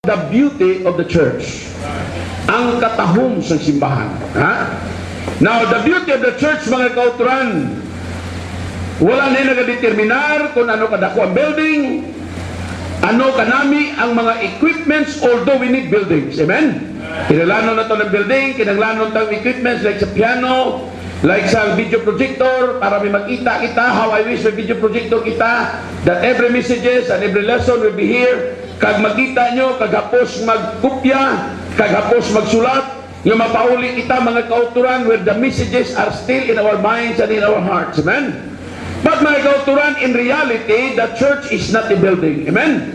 the beauty of the church. Ang katahom sa simbahan. Ha? Now, the beauty of the church, mga kauturan, wala na nagadeterminar kung ano kadako ang building, ano kanami ang mga equipments, although we need buildings. Amen? Kinalanon na ito ng building, kinalanon ng equipments like sa piano, like sa video projector, para may makita kita. How I wish may video projector kita, that every messages and every lesson will be here. Kag makita nyo, kaghapos magkopya, kaghapos magsulat, yung mapauli kita mga kauturan where the messages are still in our minds and in our hearts. Amen? But mga kauturan, in reality, the church is not a building. Amen?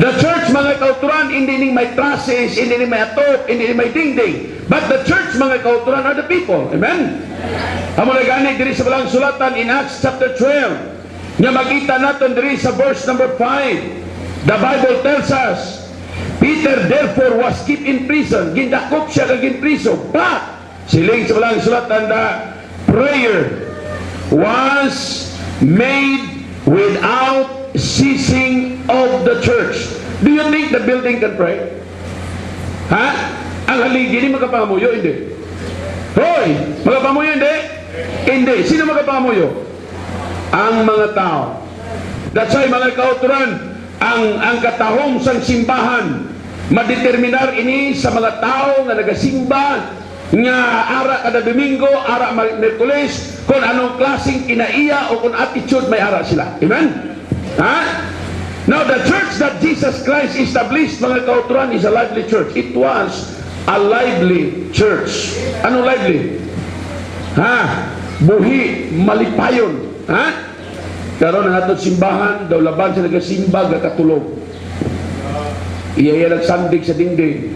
The church, mga kauturan, hindi may trusses, hindi may atop, hindi may dingding. But the church, mga kauturan, are the people. Amen? Amo na gani diri sa balang sulatan in Acts chapter 12. Nga makita natin diri sa verse number 5. The Bible tells us, Peter therefore was kept in prison. Gindakop siya kag in prison. But, siling sa balang sulatan, the prayer was made without ceasing of the church. Do you think the building can pray? Ha? Ang haligi ni magapamuyo? Hindi. Hoy! Magapamuyo hindi? Hindi. Sino magapamuyo? Ang mga tao. That's why mga kauturan, ang katahom sang simbahan, madeterminar ini sa mga tao nga nagasimba, nga ara kada Domingo, ara Merkules, kung anong klaseng kinaiya o kung attitude may ara sila. Amen? Ha? Now, the church that Jesus Christ established, mga kauturan, is a lively church. It was a lively church. Anong lively? Ha? Buhi, malipayon. Ha? Karon ang atong simbahan, daw laban sa nagasimba, gakatulog. Iya nagsandig sa dingding.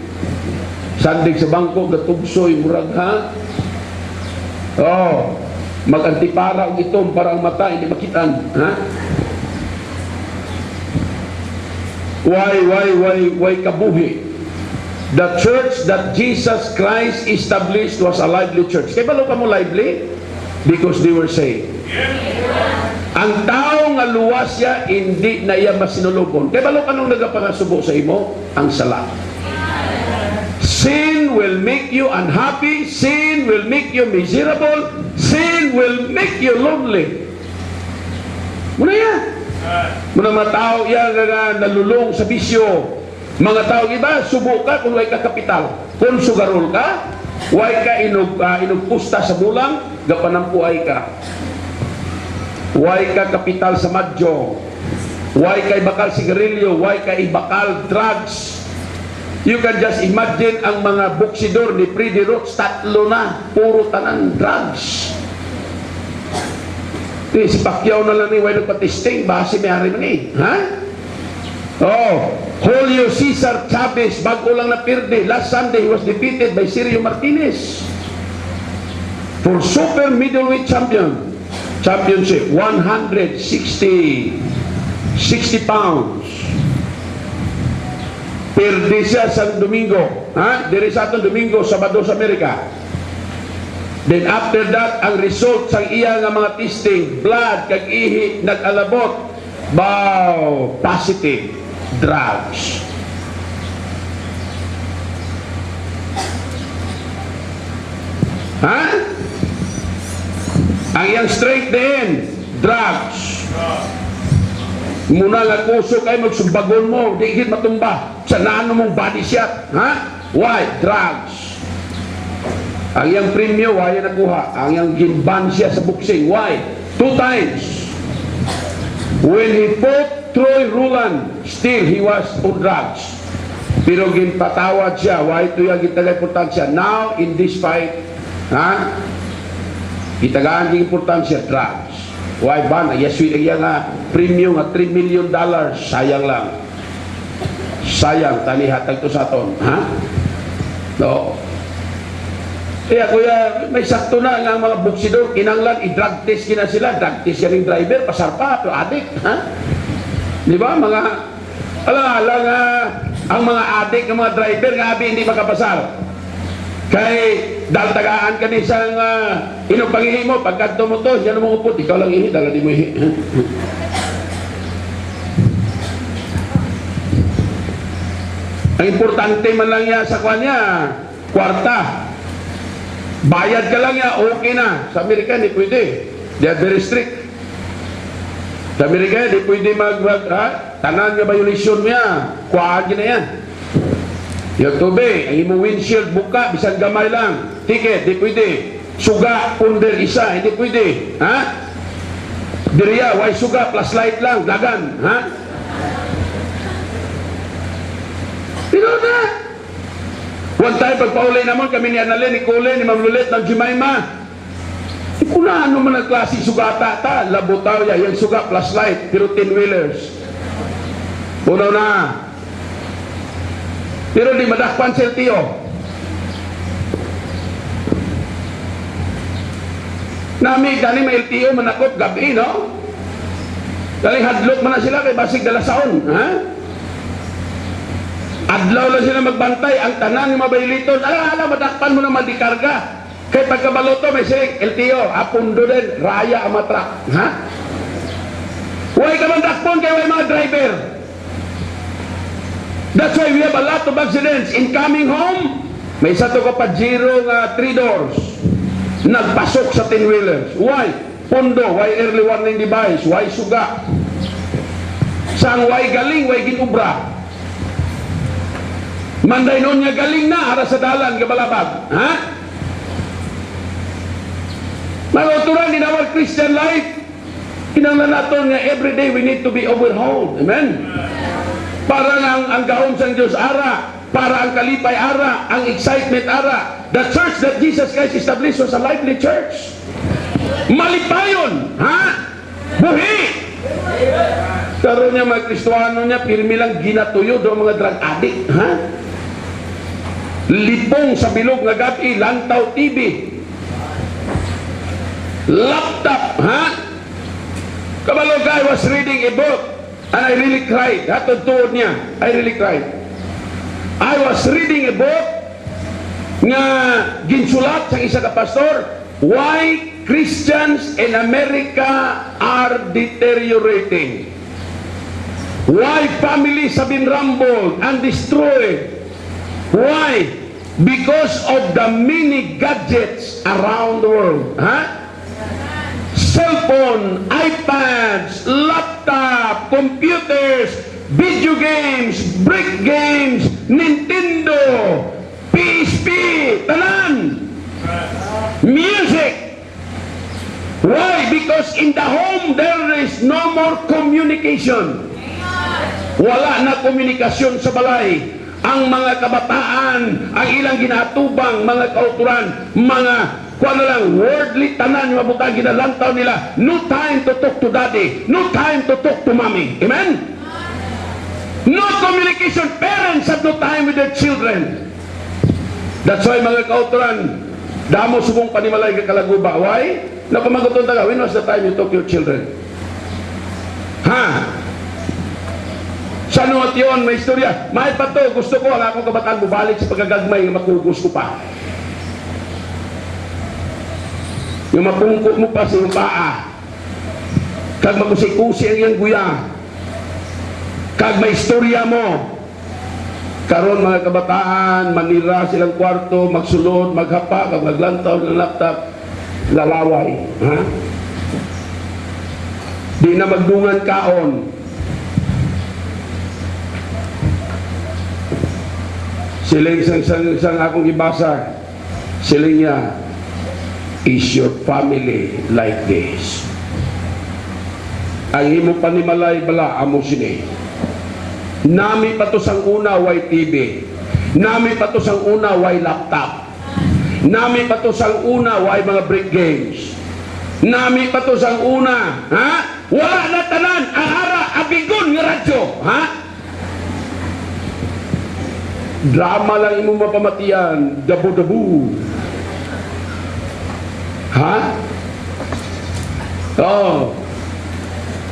Sandig sa bangko, gatugsoy, murag ha? Oh, mag-antipara og itom para ang mata, hindi makitaan. Ha? Why kabuhi? The church that Jesus Christ established was a lively church. Kaya balo ka mo lively? Because they were saved. Ang tao nga luwas siya, hindi na iya masinulubon. Kaya balo ka nung nagapangasubo sa imo? Ang sala. Sin will make you unhappy. Sin will make you miserable. Sin will make you lonely. Muna yan. Muna mga tao yan nga nalulong sa bisyo. Mga tao iba, subo ka kung way ka kapital. Kung sugarol ka, way ka inugpusta sa bulang, gapanampuay ka. Way ka kapital sa madyo. Way ka ibakal sigarilyo. Way ka ibakal drugs. You can just imagine ang mga buksidor ni Freddy Roach, tatlo na, puro tanan drugs. Si Pacquiao na lang ni way nagpatisting, base may hari man eh. Ha? Oh, Julio Cesar Chavez, bago lang na pirde. Last Sunday, he was defeated by Sergio Martinez for super middleweight championship, 160 pounds. Pirde siya sa Domingo. Ha? Diri sa atong Domingo, Sabado sa Amerika. Then after that, ang result sa iya nga mga testing, blood, kag ihi, nag-alabot, bow, positive, drugs. Ha? Ang iyang straight din, drugs. Muna nga kuso kayo, magsumbagon mo, di higit matumba, sa nano mong body shot. Ha? Why? Drugs. Ang iyang premyo, why nakuha? Ang iyang ginban siya sa boxing. Why? 2 times. When he fought Troy Ruland, still he was on drugs. Pero ginpatawad siya. Why ito yung gitagay-importansya? Now, in this fight, ha? Gitagaan yung importansya, drugs. Why ba? Nagyaswi na nga premyo nga $3 million. Sayang lang. Sayang, tanihatag to sa aton. Ha? No. Kaya kuya, may sakto na ang mga buksidor, kinanglan, i-drug test kina sila, drug test yan yung driver, pasarpa, pero adik, ha? Di ba? Mga, alang ang mga adik, ang mga driver, nga abi, hindi makapasar. Kay, daltagaan ka ni isang, inong pangihi mo, pagkanto mo to, yan mo upot, ikaw lang ihi, dala di mo ihi. Ang importante man lang niya sa kanya, kwarta. Bayad ka lang niya, okay na. Sa Amerika, hindi pwede. They are very strict. Sa Amerika, hindi pwede tanan nga violation niya. Kuhaan na yan. Yung tubig, ang imong windshield, buka, bisan gamay lang. Ticket, hindi pwede. Suga, under isa, hindi pwede. Ha? Diriya, why suga, plus light lang, dagan. Ha? Pero na. One time, pagpaulay naman, kami ni Annalyn, ni Colin, ni Ma'am Lulet, ng Jemima. Kuna ano man ang klase sugata ta, labotaw ya, yung suga plus light, pero 10-wheelers. Unaw na. Pero di madakpan sa LTO. Nami, dali may LTO manakop gabi, no? Dali hadlok man na sila kay basig dalasaon, ha? Adlaw lang sila magbantay, ang tanan ng mabayliton, ala, madakpan mo na madikarga. Kay pagkabaloto may siling LTO, apundo din, raya ang matrak, ha? Huwag ka man dakpon kay huwag mga driver. That's why we have a lot of accidents. In coming home, may isa to ka Pajero nga 3 doors. Nagpasok sa 10-wheelers. Why? Pundo, why early warning device, why suga? Sang why galing, why ginubra? Manday noon nga galing na, ara sa dalan, gabalabag. Ha? Maluturan din our Christian life. Kinanglan natin nga everyday we need to be overhauled. Amen? Para ang gaon sang Diyos ara, para ang kalipay ara, ang excitement ara. The church that Jesus Christ established was a lively church. Malipayon, ha? Buhi! Karoon niya mga Kristohano niya, pirmi lang ginatuyo do mga drug addict, ha? Lipong sa bilog nga gabi, lantaw TV. Laptop, ha? Kabalog, I was reading a book and I really cried. Hatod tuod niya, I really cried. I was reading a book nga ginsulat sa isa ka pastor, Why Christians in America are Deteriorating. Why families have been rumbled and destroyed. Why? Because of the many gadgets around the world. Huh? Cellphone, iPads, laptop, computers, video games, brick games, Nintendo, PSP, tanan, music. Why? Because in the home there is no more communication. Wala na komunikasyon sa balay. Ang mga kabataan, ang ilang ginatubang, mga kauturan, mga kuha na lang, worldly tanan yung mabutang ginalantaw nila. No time to talk to daddy. No time to talk to mommy. Amen? No communication. Parents have no time with their children. That's why mga kauturan, damo subong panimalay ka kalaguba. Why? Napamaguton taga, when was the time you talk to your children? Ha? Sa nuot yun, may istorya. May pa to, gusto ko ang akong kabataan bubalik sa pagkagagmay, makugos ko pa. Yung mapungko mo pa sa iyong paa. Kag makusikusi ang iyong guya. Kag may istorya mo. Karon mga kabataan, manira silang kwarto, magsulod, maghapa, kag maglantaw ng laptop, lalaway. Ha? Di na magdungan kaon. Siling sang akong ibasa, siling niya, is your family like this? Ang imo panimalay bala, amo sini. Nami pa to sang una, way TV. Nami pa to sang una, way laptop. Nami pa to sang una, way mga brick games. Nami pa to sang una, ha? Wala na tanan, ahara, abigon nga radyo, ha? Drama lang imo mapamatian, dabu-dabu. Ha? Oh.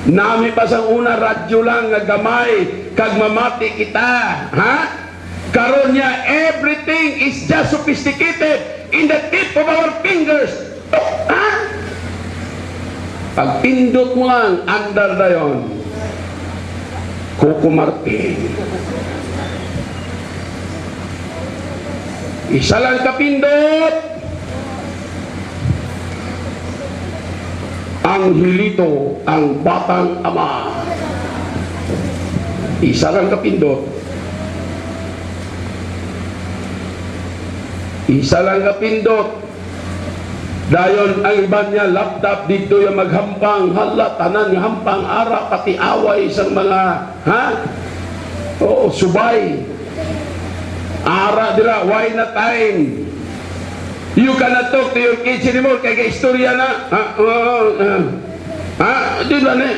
Nami pa sang una radyo lang nga gamay kag mamati kita, ha? Karon niya everything is just sophisticated in the tip of our fingers. Oh, ha? Pag pindot mo lang under na yon. Coco Martin. Isa lang kapindot. Angelito ang batang ama. Isa lang kapindot. Isa lang kapindot. Dayon ang iba niya laptop dito yung maghampang hala tanan yung hampang ara pati away isang mga subay ara dira why na time you cannot talk to your kids anymore kay istorya na di ba ni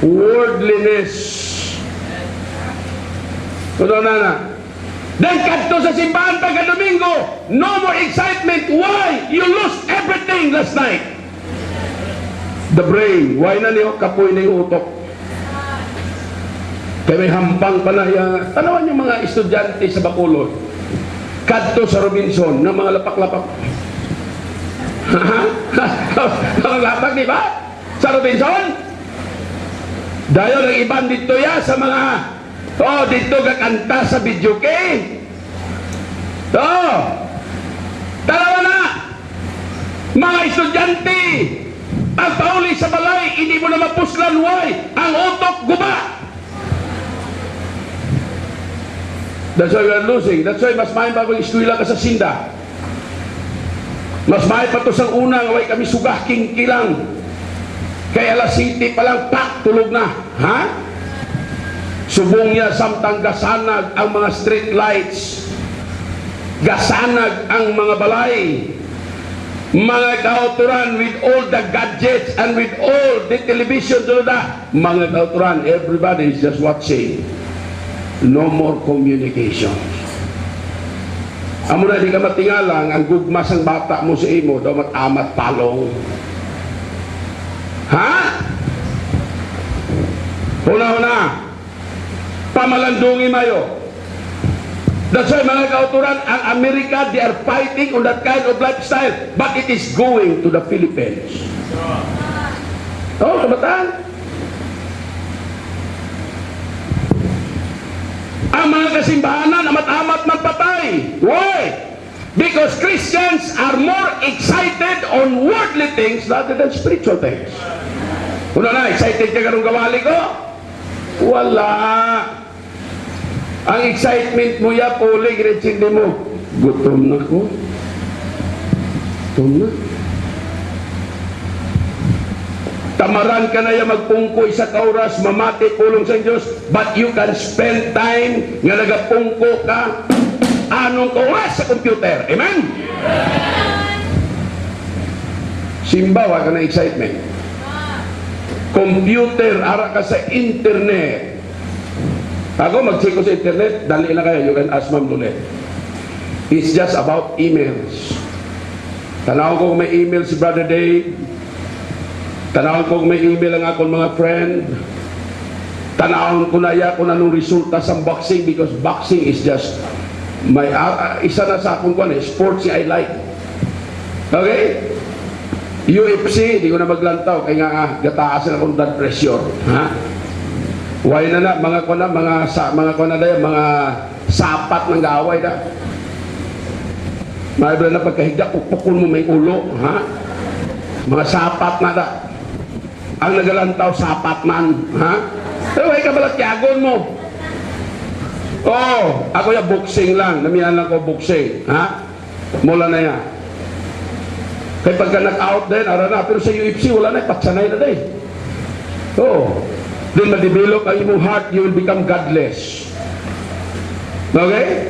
worldliness kuno na. Then kadto sa simbahan pagka Domingo, no more excitement. Why? You lost everything last night. The brain. Why na niyo kapoy na yung utok? Kaya may hampang pa na yung... Tanawan yung mga estudyante sa Bacolod. Kadto sa Robinson ng mga lapak-lapak. Mga lapak, di ba? Sa Robinson? Dahil ang iban dito ya sa mga... dito kakanta sa video kay. Dalawa na. Mga estudyante, ang pauli sa balay, hindi mo na mapuslan, why? Ang utok guba. That's why we are losing. That's why mas mahin pa kung eskwela ka sa Sinda. Mas mahin pa to sa unang, way kami sugah kilang. Kaya alas 7 pa lang, pak, tulog na. Subong niya samtang gasanag ang mga street lights, gasanag ang mga balay, mga kauturan with all the gadgets and with all the television to that, mga kauturan, everybody is just watching. No more communication. Amo na di ka matingalang ang gugmas ang bata mo sa imo daw matamat palong. Huna pamalandungi mayo. That's why mga kauturan, ang Amerika, they are fighting on that kind of lifestyle, but it is going to the Philippines. Kabataan. Ang mga kasimbahanan, amat-amat magpatay. Why? Because Christians are more excited on worldly things rather than spiritual things. Excited ka karong gawali ko? Wala. Ang excitement mo ya puli, ginitsindi mo. Gutom na ko. Gutom na. Tamaran ka na ya magpungko isa ka oras, mamati pulong sa Diyos, but you can spend time nga nagapungko ka anong oras sa computer. Amen? Simbawa ka na excitement. Computer, ara ka sa internet. Ako mag-check ko sa internet, dali na kayo, you can ask Ma'am Lulet. It's just about emails. Tanaw ko kung may email si Brother Dave. Tanaw ko kung may email ang akong mga friend. Tanawon ko na ya kung anong resulta sa boxing, because boxing is just my isa na sa akong sports I like. Okay? UFC, di ko na maglantaw kaya nga gataasan akong blood pressure. Why na mga sapat ng gaway na. Maibla na pagkahigda, pukpukul mo may ulo, mga sapat na da. Ang nagalantaw, sapat man, Pero ay kabalatyagon mo. Ako ya boxing lang, namihan lang ko boxing, Mula na yan. Kaya pagka nag-out din, ara na, pero sa UFC, wala na, patsanay na din. Then ma-develop ang imong heart, you will become godless. Okay?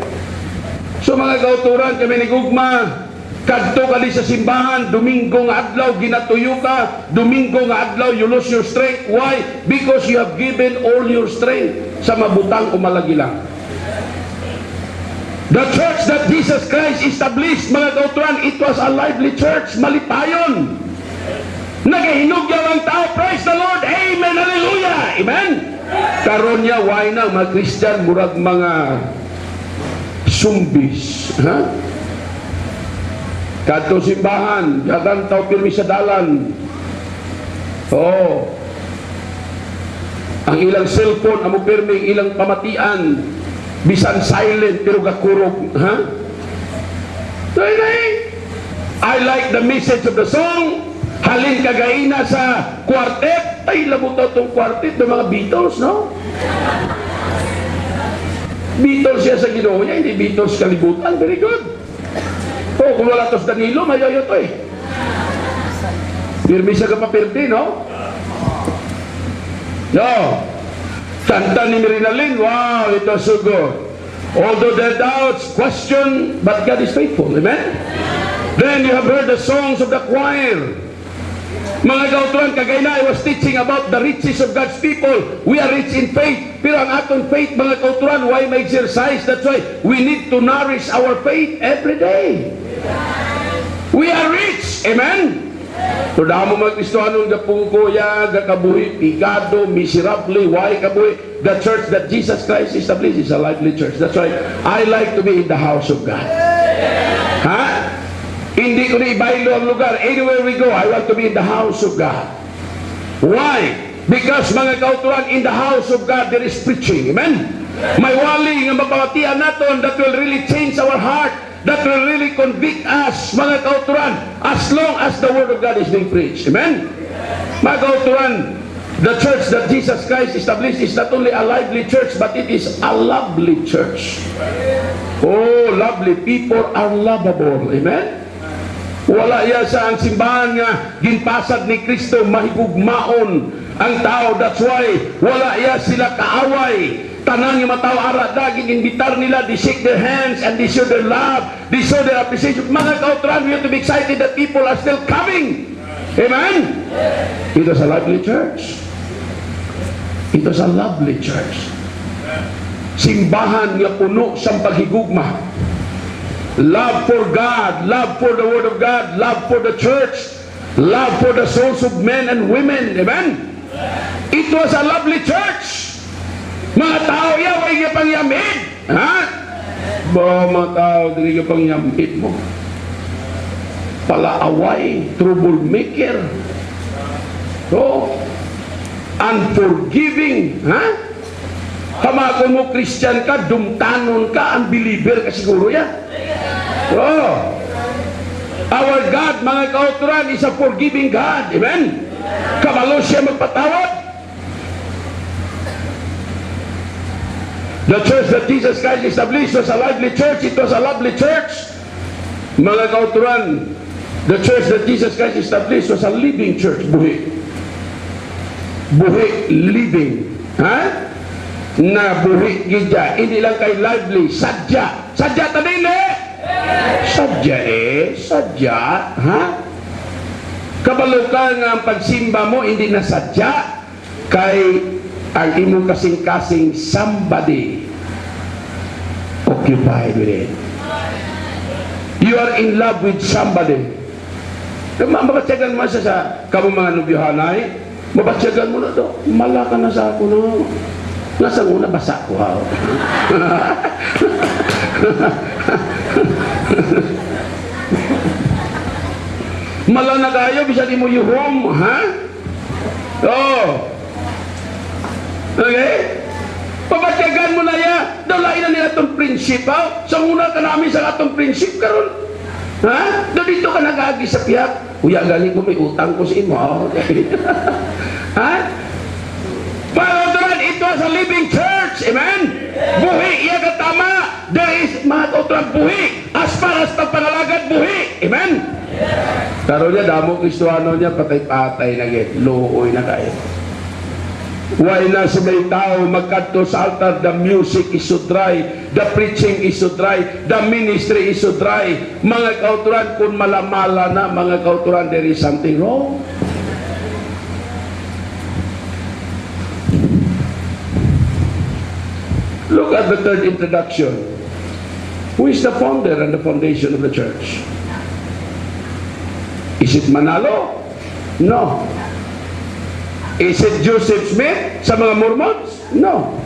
So mga kauturan, kami ni Gugma, kadto ka di sa simbahan, Domingo nga adlaw, ginatuyo ka, Domingo nga adlaw, you lose your strength. Why? Because you have given all your strength sa mabutang o malagilang. The church that Jesus Christ established, mga kauturan, it was a lively church, malipayon. Nagahinugyaw ang tao, praise the Lord, amen, hallelujah, amen. Karon niya, why na, mga Christian, murag mga zombies, kadto simbahan, yatan tao pirmi sa dalan. Ang ilang cellphone, amo pirming ilang pamatian, bisan silent, pero gakurog. Ha? I like the message of the song. Halin kagaina sa quartet. Ay, labutaw tong quartet ng mga Beatles, no? Beatles siya sa Ginoo niya, hindi Beatles kalibutan. Very good. Oh, kung wala tos Danilo, mayayo to eh. Pirmi siya kapapirti, no? No. Kanta ni Mirinalyn, wow, it was so good. Although there are doubts, question, but God is faithful. Amen? Then you have heard the songs of the choir. Mga kautuan, kagayna, I was teaching about the riches of God's people. We are rich in faith. Pero ang atong faith, mga kautuan, why may exercise? That's why we need to nourish our faith every day. We are rich. Amen? So damo mga Kristohanon gapungkoya, gakabuhi, pigado, miserable, why kabuhi? The church that Jesus Christ established is a lively church. That's why I like to be in the house of God. Ha? Hindi ko na ibaylo ang lugar. Anywhere we go, I want to be in the house of God. Why? Because mga kauturan, in the house of God, there is preaching. Amen? May wali nga mapamatian naton that will really change our heart, that will really convict us, mga kauturan, as long as the word of God is being preached. Amen? Mga kauturan, the church that Jesus Christ established is not only a lively church, but it is a lovely church. Oh, lovely people are lovable. Amen? Wala iya sa ang simbahan nga ginpasad ni Kristo mahigugmaon ang tao. That's why wala iya sila kaaway. Tanan yung mataw ara daging invitar nila, they shake their hands and they show their love, they show their appreciation. Mga kautran, we have to be excited that people are still coming. Amen? It was a lovely church. It was a lovely church. Simbahan nga puno sa paghigugma. Love for God, love for the Word of God, love for the church, love for the souls of men and women. Amen? It was a lovely church. Mga tao yan, huwag niya pang yamid. Ha? Ba, mga tao, hindi niya pang yamid mo. Palaaway, troublemaker. So, unforgiving. Ha? Hamakon mo Christian ka, dumtanon ka, unbeliever ka siguro yan. Oh. Our God, mga kauturan, is a forgiving God. Amen? Kabalo siya magpatawad. The church that Jesus Christ established was a lively church. It was a lovely church. Mga kauturan, the church that Jesus Christ established was a living church. Buhi. Buhi, living. Ha? Na buhi gidya, hindi lang kay lively, sadya. Sadya tanili? Sadya sadya. Ha? Kabalo ka nga ang pagsimba mo, hindi na sadya. Kay ang imong kasing-kasing somebody occupied with it. You are in love with somebody. Mabatyagan mo siya sa kamo mga nubyohanay, mabatyagan mo na to, malaka na sa ako no. Nasa una basa ko ha. Mala na kayo, bisa di mo yuhom, ha? Oh. Okay? Pabatyagan mo na ya, dalain na nila itong prinsip, ha? Sa una ka namin sa atong prinsip karon. Ha? Dito ka nag-agi sa piyak. Kuya, galing ko may utang ko sa imo. Okay. Ha? Pagkaturan, it was a living church. Amen? Buhi, iya ka tama. There is, mga kauturan, buhi. As far as pagpangalagad, buhi. Amen? Pero niya, damo Kristohano niya, patay-patay na git. Looy na kayo. Why na sa may tao magkadto sa altar, the music is so dry, the preaching is so dry, the ministry is so dry. Mga kauturan, kung malamala na, mga kauturan, there is something wrong. Look at the third introduction. Who is the founder and the foundation of the church? Is it Manalo? No. Is it Joseph Smith sa mga Mormons? No.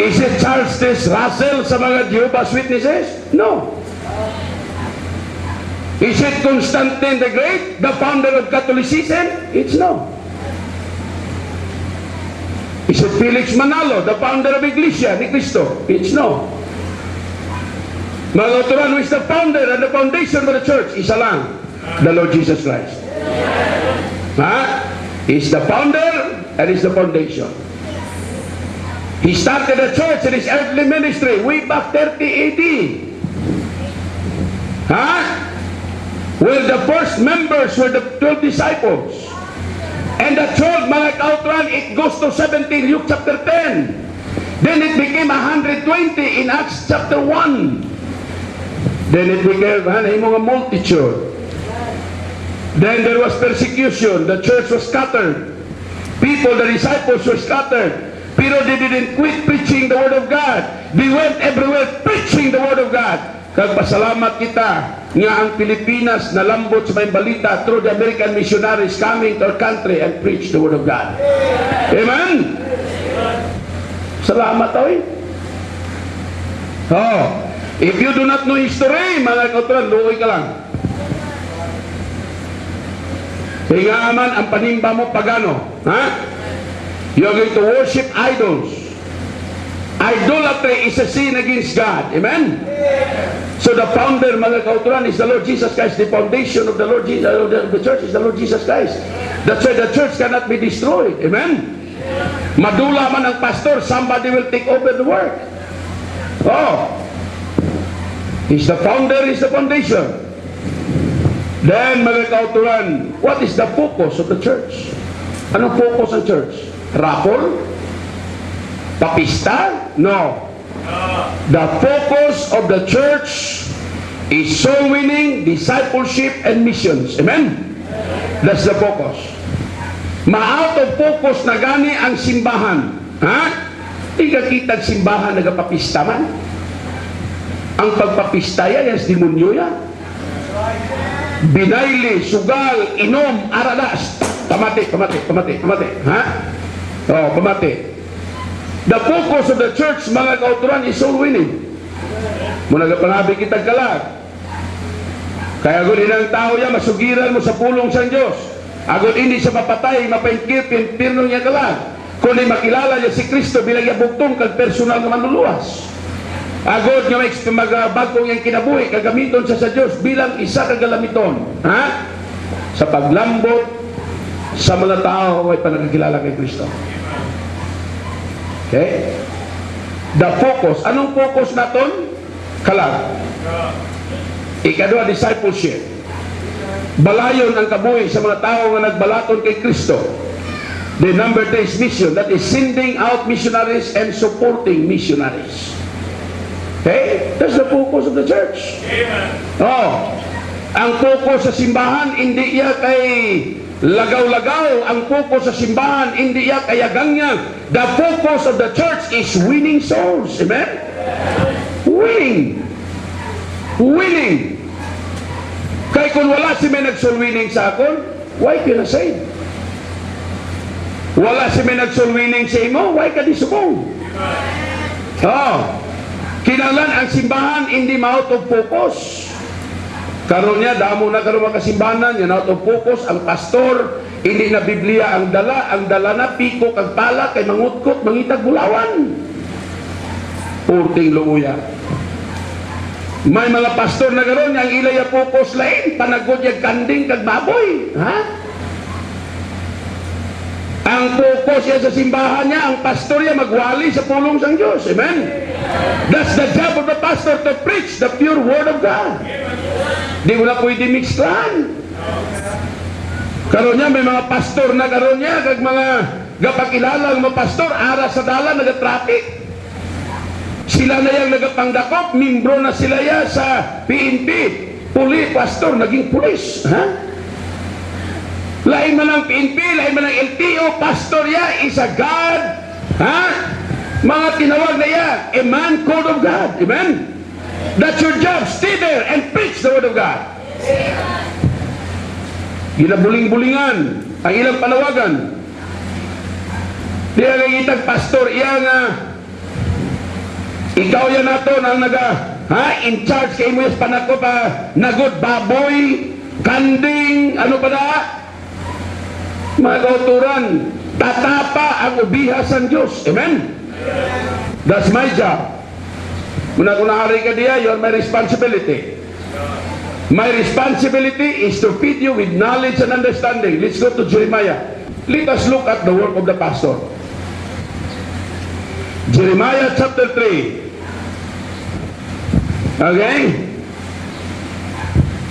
Is it Charles T. Russell sa mga Jehovah's Witnesses? No. Is it Constantine the Great, the founder of Catholicism? It's no. Is it Felix Manalo, the founder of Iglesia ni Cristo? It's no. Mga kauturan, who is the founder and the foundation of the church? Isa lang, the Lord Jesus Christ. Ha? He's the founder and he's the foundation. He started the church in his earthly ministry way back 30 AD. Ha? Well, the first members were the 12 disciples. And the 12, mga kauturan, it goes to 17, Luke chapter 10. Then it became 120 in Acts chapter 1. Then it became a multitude. Then there was persecution. The church was scattered. People, the disciples were scattered. Pero they didn't quit preaching the Word of God. They went everywhere preaching the Word of God. Kagpasalamat kita nga ang Pilipinas nalambot sa may balita through the American missionaries coming to our country and preach the Word of God. Amen? Salamat oy. Oh, if you do not know history, mga kauturan, luoy ka lang. Hingaman ang panimba mo pagano. Ha? You are going to worship idols. Idolatry is a sin against God. Amen? So the founder, mga kauturan, is the Lord Jesus Christ. The foundation of the Lord Jesus, the church is the Lord Jesus Christ. That's why the church cannot be destroyed. Amen? Madula man ang pastor, somebody will take over the work. Oh. He's the founder, he's the foundation. Then, mga kauturan, what is the focus of the church? Anong focus ng church? Raffle? Papista? No. The focus of the church is soul winning, discipleship, and missions. Amen? That's the focus. Ma-out of focus na gani ang simbahan. Ha? Di ka kitag simbahan nagapapista man? Ang pagpapista yan, yes, demonyo yan. Binayli, sugal, inom, aradas. Pamati. Ha? Oh, pamati. The focus of the church, mga kauturan, is soul winning. Muna nagapangabi kitag kalag. Kaya kung inang tao yan, masugiran mo sa pulong sa Diyos. Agon hindi siya mapatay, mapaingkip, impirno niya kalag. Kung di makilala niya si Kristo, bilang niya bugtong kag personal na manluluwas. Agod nga may magbagong yung kinabuhi, kagamiton siya sa Diyos bilang isa kagalamiton. Ha? Sa paglambot sa mga tao ay panagkakilala kay Kristo. Okay? The focus. Anong focus naton? Kalag. Ikadua, discipleship. Balayon ang kabuhi sa mga tao nga nagbalaton kay Kristo. The number 3 is mission. That is sending out missionaries and supporting missionaries. Okay? That's the focus of the church. Oh, ang focus sa simbahan, hindi iya kay lagaw-lagaw. Ang focus sa simbahan, hindi iya kay agangyan. The focus of the church is winning souls. Amen? Winning. Winning. Kaya kung wala si may nag-soul winning sa akon, why ka na save? Wala si may nag-soul winning sa imo, why ka di subong? Oh. Kinalan ang simbahan hindi ma-out of focus. Karon niya, damo na karon mga simbahan yan out of focus. Ang pastor, hindi na Biblia ang dala na piko kag pala kay mangutkot, mangitag bulawan. Purting luuya. May mga pastor na karon yang ilaya focus lain, panagod yung kanding kag baboy. Ha? Ang focus niya sa simbahan niya, ang pastor niya magwali sa pulong sang Diyos. Amen? That's the job of the pastor, to preach the pure word of God. Di mo na pwede mix lang. Karon niya, may mga pastor na karon niya, kag mga gapakilala ng mga pastor, ara sa dala, nag-traffic. Sila na yung nagapangdakop, membro na sila ya sa PNP. Pastor, naging pulis. Ha? Lain man ang PNP, lain man ang LTO, pastor ya is a God. Ha? Mga tinawag na ya, a man called of God. Amen? That's your job. Stay there and preach the word of God. Ginabuling-bulingan ang ilang panawagan. Di ang itag pastor, iya nga ikaw yan nato ang in charge kay mo yung panako pa nagod baboy, kanding, ano pa na? Mga kauturan, tatapa ang ubihas ng Diyos. Amen? That's my job. Kung hari ka diya, you're my responsibility. My responsibility is to feed you with knowledge and understanding. Let's go to Jeremiah. Let us look at the work of the pastor. Jeremiah chapter 3. Okay?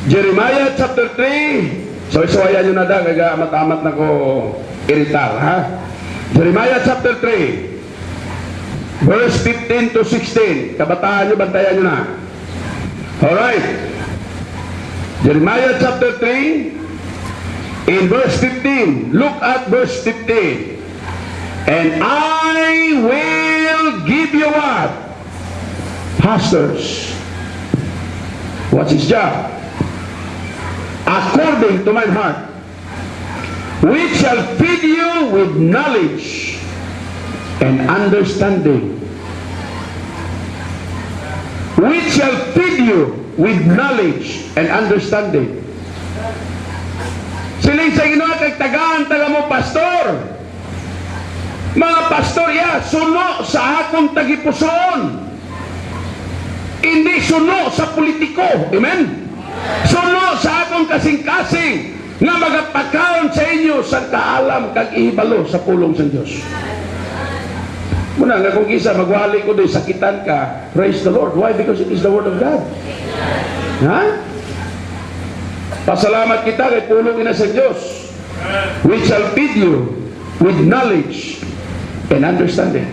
Jeremiah chapter 3. So-isawayan nyo na da, kaya amat-amat na ko iritar, ha? Jeremiah chapter 3. Verse 15 to 16. Kabataan nyo, bantayan nyo na. Alright. Jeremiah chapter 3. In verse 15. Look at verse 15. And I will give you what? Pastors. What's his job? According to my heart, which shall feed you with knowledge and understanding. Which shall feed you with knowledge and understanding. Sila sa Ginoo kay tagaan taga mo pastor. Mga pastor ya, suno sa akong tagipuson. Hindi suno sa politiko. Amen? Suno sa akong kasing-kasing nga magapakaon sa inyo sa kaalam kag ihibalo sa pulong sa Dios. Muna nga kung kisa magwali ko doy sakitan ka, praise the Lord. Why? Because it is the word of God. Ha? Pasalamat kita kay pulong ina sa Dios, which shall feed you with knowledge and understanding.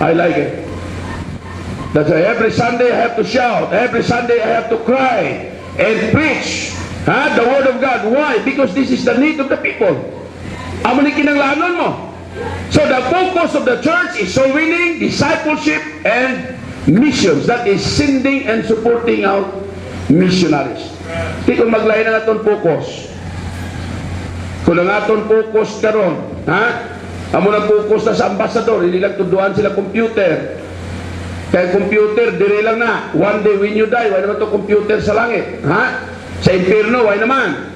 I like it. That's why every Sunday I have to shout. Every Sunday I have to cry and preach the word of God. Why? Because this is the need of the people. Amo ni kinanglanon mo. So the focus of the church is soul winning, discipleship, and missions. That is sending and supporting out missionaries. Di kung maglain na naton focus. Kung ang aton focus karon, amo na focus na sa ambassador, hindi lang tuduan sila computer. Kaya computer, dire lang na. One day when you die, why naman to computer sa langit? Ha? Sa impyerno, why naman?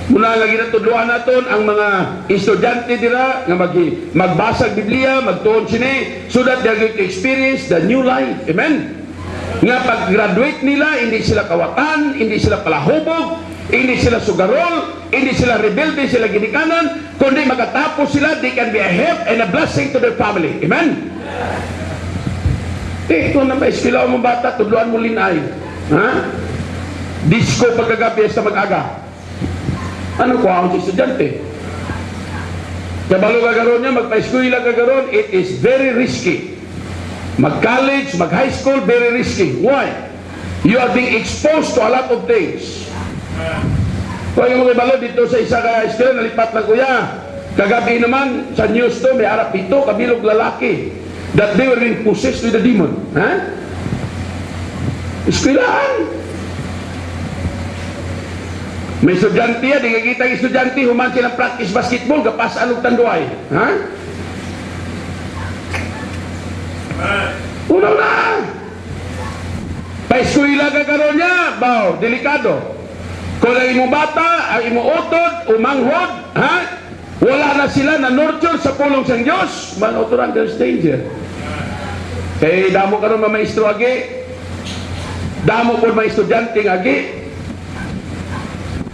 Muna lagi na tudluan naton ang mga estudyante dira nga magbasag Biblia, magtuon sini, so that they are going to experience the new life. Amen? Nga pag-graduate nila, hindi sila kawatan, hindi sila palahubog, hindi sila sugarol, hindi sila rebelde, sila ginikanan, kundi makatapos sila, they can be a help and a blessing to their family. Amen? Ito na ma-eskwila mo bata, tudluan mo linay. Ha? Disco pagkagabi sa mag-aga. Ano ko ang estudyante? Kabalo kagaroon niya, magpa-eskwila kagaroon, it is very risky. Mag-college, mag-high school, very risky. Why? You are being exposed to a lot of things. Kung yung mga balo dito sa isa ka eskwela, nalipat na kuya. Kagabi naman, sa news to, may arap ito, kabilog lalaki. That they were being possessed with a demon. Ha? Eskwilaan. May estudyante yan, di kakita ang estudyante, human silang practice basketball, kapas anong tanduay. Ha? Unaw na! Pa-eskwila ka karoon niya, baw, delikado. Kung ang imo bata, ang imo utod, umanghod, ha? Wala na sila na nurture sa pulong sa Diyos. Manuturan, there's danger. Kaya damo ka rin mga maestro agi. Damo po mga estudyante agi.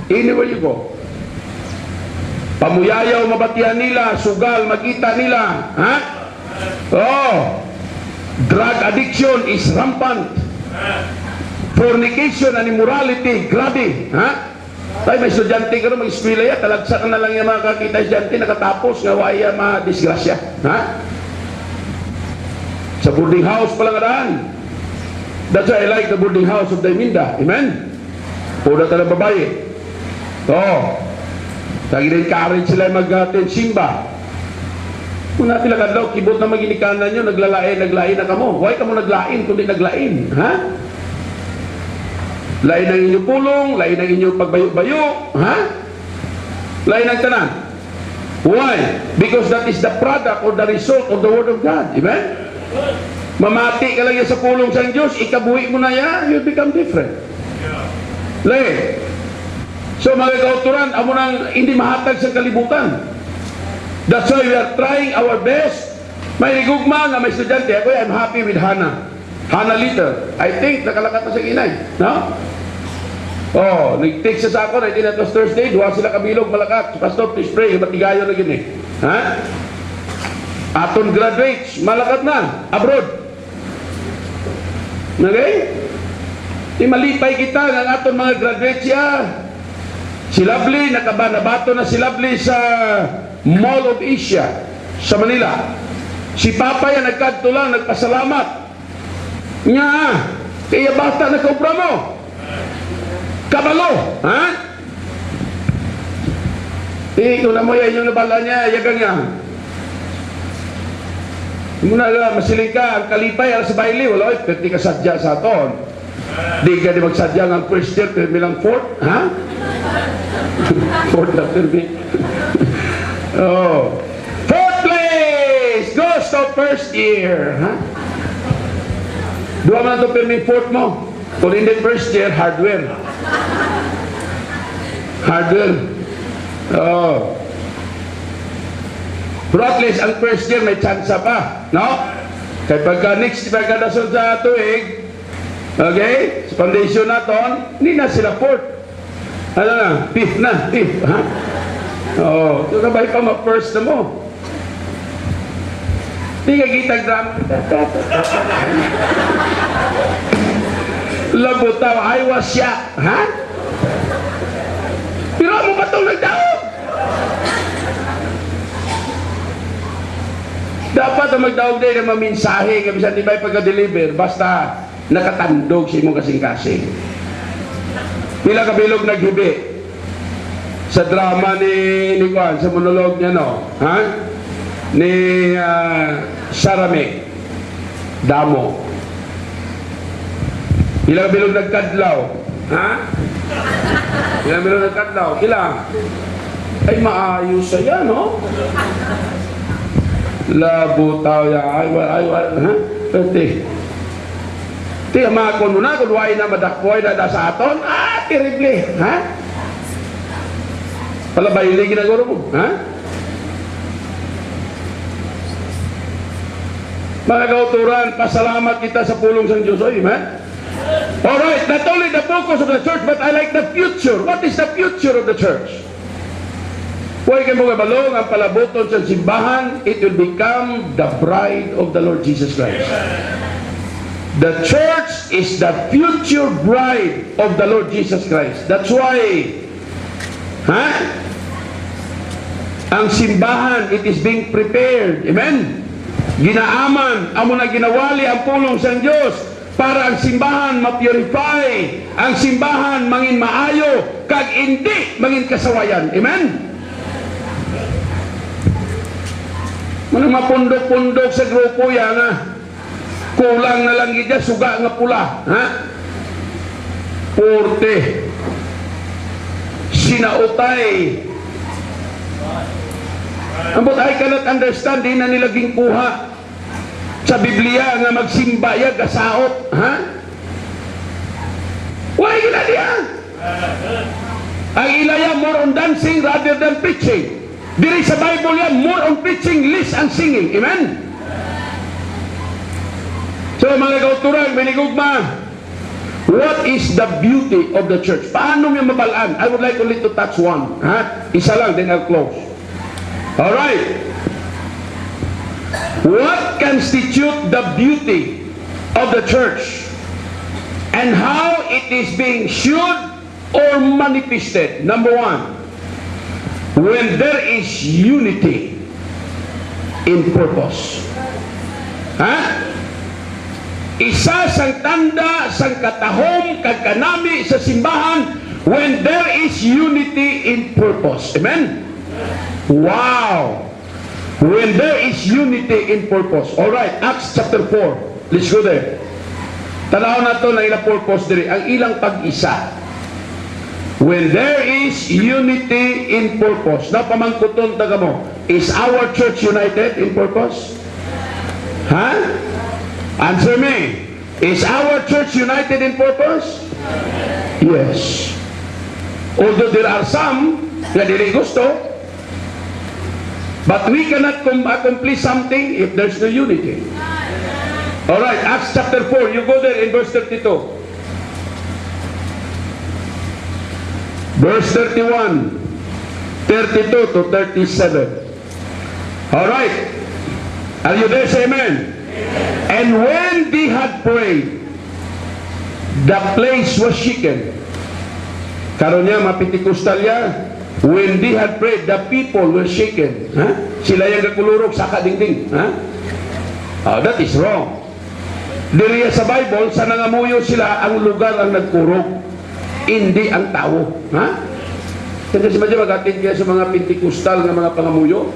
Anywhere you go. Pamuyayaw mabatihan nila, sugal, makita nila. Ha? Oh. Drug addiction is rampant. Fornication and immorality, grabe. Ha? Ay, may estudyante ka rin, mag-eskwila yan, talagsa ka na lang yung mga kakita estudyante, nakatapos, nga waya ma-disgrasya. Ha? Sa boarding house pa lang araan. That's why I like the boarding house of Daiminda. Amen? Puna ka ng babae. Lagi na encourage sila mag-attend simba. Kung natin lakadlaw, kibot na maginikanan nyo, naglain na kamo. Why ka mo naglain, kundi naglain? Ha? Lain ang inyong pulong, lain ang inyong pagbayo-bayo, ha? Lain ang tanan. Why? Because that is the product or the result of the Word of God. Amen? Mamati ka lang yan sa pulong sa Diyos, ikabuhi mo na yan, you become different. Lain. So mga kauturan, amo nang hindi mahatag sa kalibutan. That's why we are trying our best. May ligugma nga may estudyante. Ako, I'm happy with Hannah. Hannah Litter. I think nakalakat na sa inay. No? Oh, nag-text siya sa ako. Hindi na ito Thursday. Duha sila kabilog malakat. Pastor, please pray. Matigayo na yun eh. Ha? Aton graduates. Malakat na. Abroad. Okay? Di malipay kita ng aton mga graduates siya. Si Lovely, nabato na si Lovely sa Mall of Asia sa Manila. Si Papa yan nagkadto lang, nagpasalamat nga, kaya bata na kaupra mo kabalo, ha? Kung na mo yan yung nabala niya, yagang niya muna lang, masiling ka ang kalipay ala sa baili, wala, pwede ka sadya sa aton, di ka di magsadya ng first year, pero bilang fourth, ha? Fourth after me. Oh, fourth place goes to first year, ha? Dua man ito pirming fourth mo. Kung hindi first year, hardware. Hardware. Oh. Pero at least ang first year may chance pa, no? Kaya pagka next pagkadason sa tuig, okay, sa foundation naton, hindi na sila fourth. Ano na, fifth na, fifth, ha? Oo, ito kabay pa ma-first na mo. Di ka kitag drama. Labutaw, I was shocked, ha? Pero mo ba itong nagdaog? Dapat ang magdaog din ng maminsahe, kabisan di ba pagka-deliver, basta nakatandog sa imong kasing-kasing. Pila kabilog naghibi sa drama ni Juan, sa monolog niya, no? Ha? Ni Sarame Damo. Ilang bilog nagkadlaw? Ha? Ilang bilog nagkadlaw? Ilang? Ay, maayos siya, no? Labutaw ya. Ay, ha? Pwede. Tiya, makakon mo na, kung why na madakpoy na da sa aton, terrible, ha? Palabayili ginaguro mo, ha? Mga kauturan, pasalamat kita sa pulong sa Diyos. Oy, man. Alright, not only the focus of the church, but I like the future. What is the future of the church? Huwag kayo mga balong ang palabuton sa simbahan, it will become the bride of the Lord Jesus Christ. The church is the future bride of the Lord Jesus Christ. That's why, ha? Ang simbahan, it is being prepared. Amen? Ginaaman, amo na ginawali ang pulong sa Diyos para ang simbahan ma-purify, ang simbahan mangin maayo, kag hindi mangin kasawayan. Amen? Manang mapundok-pundok sa grupo yan, ha? Kulang na lang gidya, suga nga pula, ha? Porte sinautay. But I cannot understand, di na nila gingkuha sa Biblia nga magsimba ya gasaot, ha? Why gina diya? Ang ilaya more on dancing rather than preaching. Diri sa Bible yan, more on preaching, less on singing. Amen? So mga kauturan, binigugma, what is the beauty of the church? Paano niya mabalaan? I would like only to touch one, ha? Isa lang, then I'll close. Alright. What constitutes the beauty of the church and how it is being showed or manifested? Number one, when there is unity in purpose. Ha? Isa sang tanda sang katahom kag kanami sa simbahan when there is unity in purpose. Amen? Wow! When there is unity in purpose. Alright, Acts chapter 4. Let's go there. Tanaw na ito na ilang purpose diri. Ang ilang pag-isa. When there is unity in purpose. Na pamangkuton taga mo. Is our church united in purpose? Ha? Answer me. Is our church united in purpose? Yes. Although there are some na dili gusto, But we cannot accomplish something if there's no unity. Alright, Acts chapter 4, you go there in verse 32. Verse 31, 32 to 37. Alright, are you there? Say amen. And when they had prayed, the place was shaken. Karon niya, mapitikostal niya, when they had prayed, the people were shaken. Sila yung kakulurog sa kadingding. That is wrong. Diriya sa Bible, sa nangamuyo sila, ang lugar ang nagkurog. Hindi ang tao. Kasi si Madya mag-atid kaya sa mga Pentecostal na mga pangamuyo.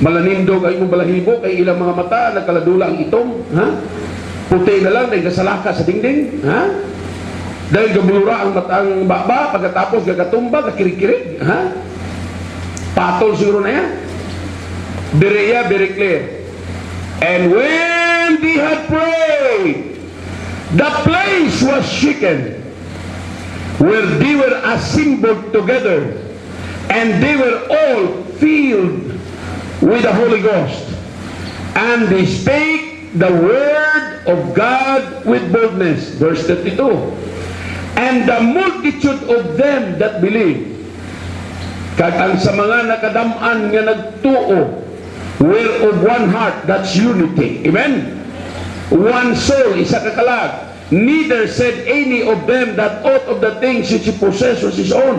Malanindog ay mong balahibo, kay ilang mga mata, nagkaladula ang itong. Puti na lang, dahil kasalaka sa dingding. Dahil gabulura ang matang baba, pagkatapos gagatumba, kakirig-kirig. Patol siguro na yan. Diriya, very clear. And when they had prayed, the place was shaken, where they were assembled together, and they were all filled with the Holy Ghost, and they spake the word of God with boldness. Verse 32. And the multitude of them that believed, kag ang sa mga nakadam-an nga nagtuo, were of one heart. That's unity. Amen? One soul, isa kakalag. Neither said any of them that aught of the things which he possessed was his own,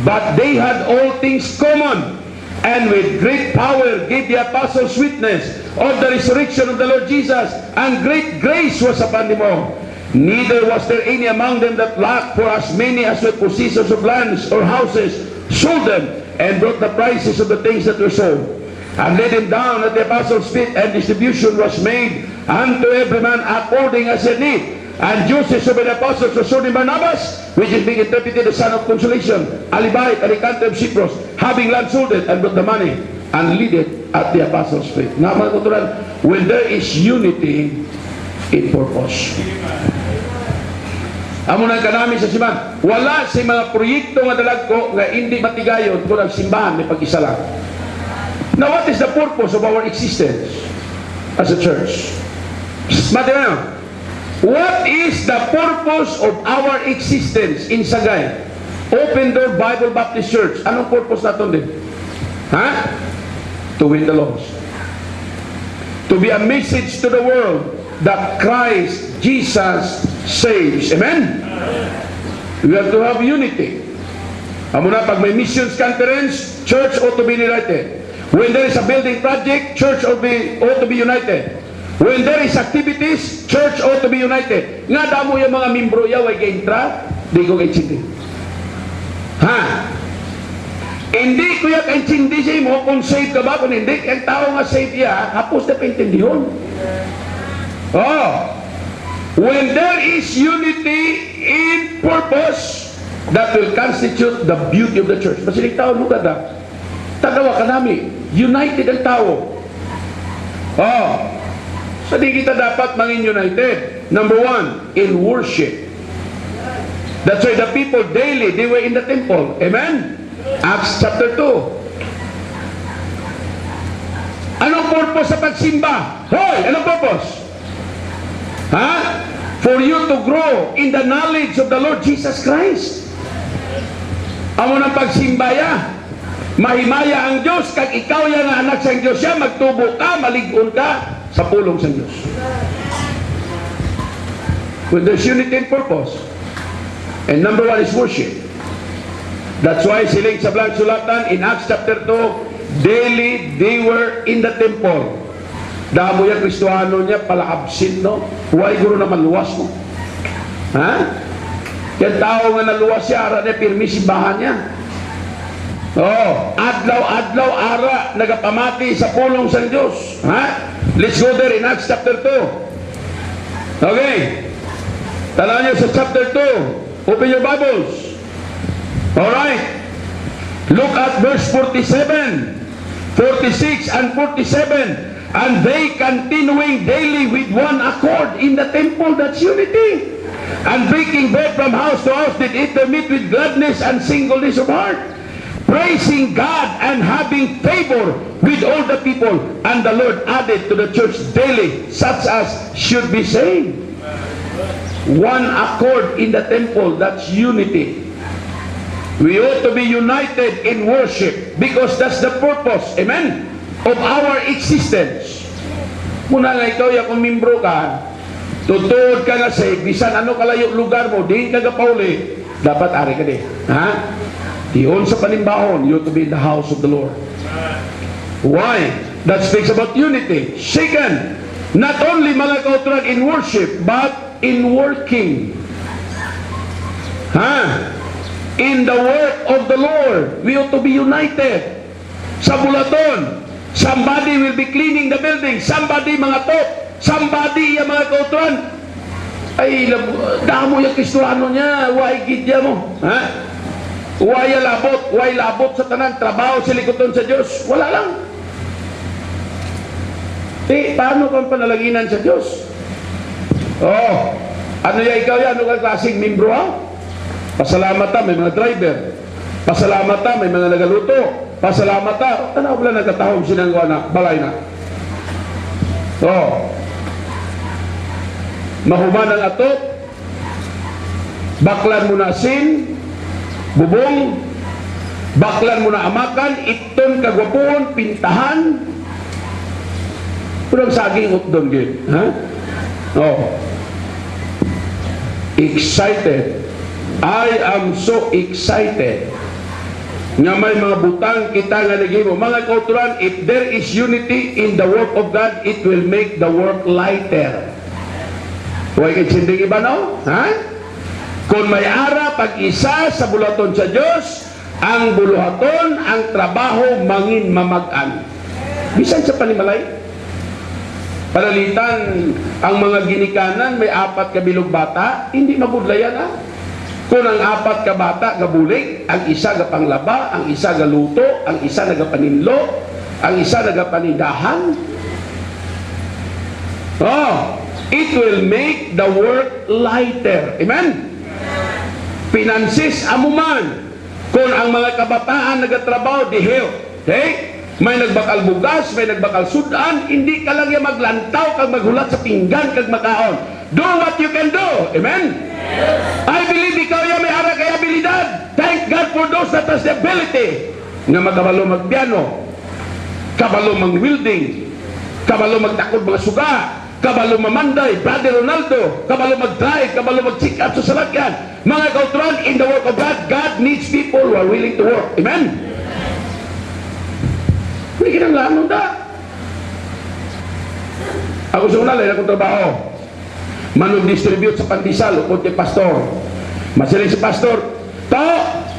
but they had all things common. And with great power gave the apostles witness of the resurrection of the Lord Jesus, and great grace was upon them all. Neither was there any among them that lacked, for as many as were possessors of lands or houses sold them, and brought the prices of the things that were sold, and laid them down at the apostles' feet, and distribution was made unto every man according as he need. And Joseph of the apostles was sold in Barnabas, which is being interpreted the son of consolation, Alibait, Alicante of Cyprus, having land sold it, and brought the money, and laid it at the apostles' feet. Nga mga kuturan, when there is unity in purpose. Amo nang kanami sa simbahan, wala sa mga proyekto nga dalagko nga hindi matigayon kung ang simbahan may pag-isa lang. Now, what is the purpose of our existence as a church? Matino, what is the purpose of our existence in Sagay? Open Door Bible Baptist Church. Anong purpose natin din? To win the lost. To be a message to the world that Christ Jesus saves. Amen? We have to have unity. Amo na, pag may missions conference, church ought to be united. When there is a building project, church ought to be united. When there is activities, church ought to be united. Nga damo yung mga membro yaw ay ka-intra, di ko kay-chindi. Hindi ko yung kay-chindi siya mo kung save ka ba, kung hindi, ang tao nga save ya, hapos na paintindihon. When there is unity in purpose, that will constitute the beauty of the church. Basilig tao mo kada, tagawa ka nami, united ang tao. So di kita dapat mangin united. Number one, in worship. That's why the people daily, they were in the temple. Amen? Acts chapter 2. Anong purpose sa pagsimba? Hoy, anong purpose? For you to grow in the knowledge of the Lord Jesus Christ. Amo ng pagsimbaya, mahimaya ang Diyos, kag ikaw yan nga anak sa Diyos siya, magtubo ka, maligon ka sa pulong sa Diyos. When there's unity in purpose. And number one is worship. That's why siling sa Blanc Sulatan in Acts chapter 2, daily they were in the temple. Damo yung Kristohano niya, pala absent, no? Huwag guro naman luwas mo. Yan tao nga naluwas siya, ara na pirmi simbahan niya. Adlaw-adlaw ara nagapamati sa pulong sa Diyos. Let's go there in Acts chapter 2. Okay. Tala niyo sa chapter 2. Open your Bibles. Alright. Look at verse 47, 46, and 47. And they continuing daily with one accord in the temple, that's unity. And breaking bread from house to house, did eat their meat with gladness and singleness of heart, praising God and having favor with all the people, and the Lord added to the church daily such as should be saved. One accord in the temple, that's unity. We ought to be united in worship because that's the purpose, amen, of our existence. Muna nga ikaw, kung membro ka, tutuod ka nga save, bisan ano kalayo lugar mo, di ka pauli, dapat ari ka di. Ha? Iyon sa panimbahon, you to be in the house of the Lord. Why? That speaks about unity. Second, not only mga kauturan in worship, but in working. Ha? In the work of the Lord, we ought to be united. Sa bulaton, somebody will be cleaning the building, somebody mga top, somebody yung mga kauturan, ay, damo yung Kristohano niya, why gidya mo? Ha? Why labot sa tanan, trabaho sa likoton sa Diyos, wala lang. Paano kang panalaginan sa Diyos? Oh, ano yan ikaw yan? Ano kang klaseng membro ha? Pasalamat ta, may mga driver. Pasalamat ta, may mga nagaluto. Pasalamat ta, tanaw lang nagkatahong sinanggawa na, balay na. Oh, mahuman ang atok, baklan mo na sin, bubong, baklan mo na amakan, iton kagwapuhon, pintahan, pulang saging utdon gid, ha? Oh. Excited. I am so excited nga may mga butang kita nga nagimo. Mga kauturan, if there is unity in the work of God, it will make the work lighter. Huwag ikitsinding iba, no? Ha? Kung may ara, pag-isa sa bulaton sa Diyos, ang buluhaton, ang trabaho, mangin mamagan. Bisan sa panimalay, panalitan ang mga ginikanan, may 4 ka bilog bata, hindi mabudlayan, ha? Kung ang 4 ka bata gabulig, ang isa ga panglaba, ang isa ga luto, ang isa nagapaninlo, ang isa nagapanindahan. Oh, it will make the work lighter. Amen? Finances amuman. Kung ang mga kabataan nagatrabaho, di help. Okay? May nagbakal bugas, may nagbakal sudan, hindi ka lang yung maglantaw kag maghulat sa pinggan kag makaon. Do what you can do. Amen? I believe ikaw yung may ara kay abilidad. Thank God for those that has the ability nga magkabalo magpiano, kabalo mag-welding, kabalo magtakod mga suga, kabalo mamanday, Brother Ronaldo, kabalo mag-drive, kabalo mag-check up sa salakyan. Mga kauturan, in the work of God, God needs people who are willing to work. Amen? Hindi kinanglanon da. Ako sa una, lain akong trabaho. Manong-distribute sa pandisal o kung pastor. Masiling si pastor,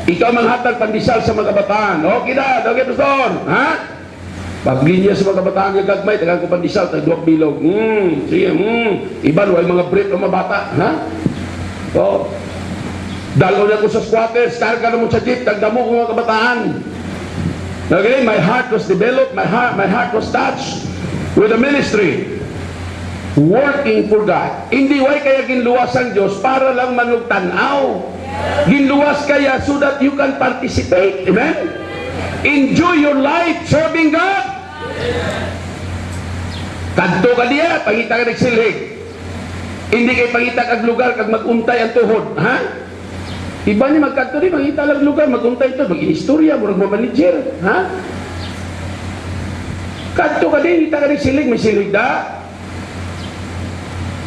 ikaw manghatag pandisal sa mga kabataan. Okay na, okay pastor. Ha? Paglinya sa mga kabataan yung gagmay, tagang ko pandisal, tagduwag bilog. Sige, iban, way mga brief o mga bata. Ha? O, dalaw na ko sa squatters, karga na mo sa jeep, tagdamo ko mga kabataan. Okay, my heart was developed, my heart was touched with the ministry. Working for God. Hindi way kaya ginluwas ang Diyos para lang manugtanaw. Ginluwas kaya so that you can participate. Amen? Enjoy your life serving God. Kadto ka diya, pangita ka nagsilhig. Hindi kay pangita kag lugar kag maguntay ang tuhod. Ha? Iba niya magkadto rin, pangita lang lugar, maguntay ito, mag-inistorya, murag mamanager. Ha? Kadto ka din, kita ka nagsilhig, may silhig da.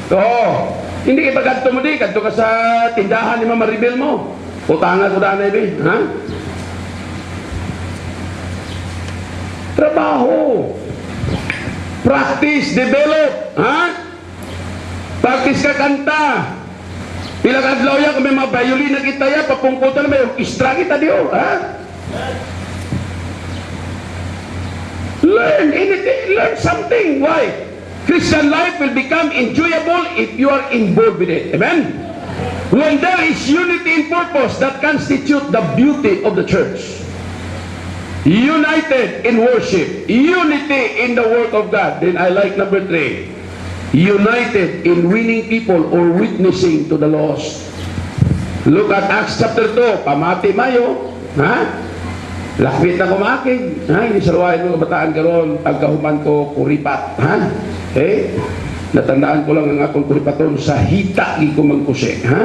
Oo. Hindi kayo pagkanto mo di, kanto ka sa tindahan ni Mama Maribel mo. Utangan ko daan na ibi. Ha? Trabaho. Practice, develop. Ha? Practice ka kanta. Pila ka adlaw ya, kung may mga violin na kita ya, papungkutan na may orkestra kita diyo. Ha? Learn anything, learn something. Why? Christian life will become enjoyable if you are involved with it. Amen? When there is unity in purpose, that constitutes the beauty of the church. United in worship, unity in the work of God. Then I like number 3. United in winning people or witnessing to the lost. Look at Acts chapter 2. Pamati mayo. Ha? Lakbit na kumakig. Ha? Inisaluwain mo kabataan karon, ang kahuman ko kuripat. Ha? Okay? Natandaan ko lang ang akong kuripaton sa hita gi ko mangkuse. Ha?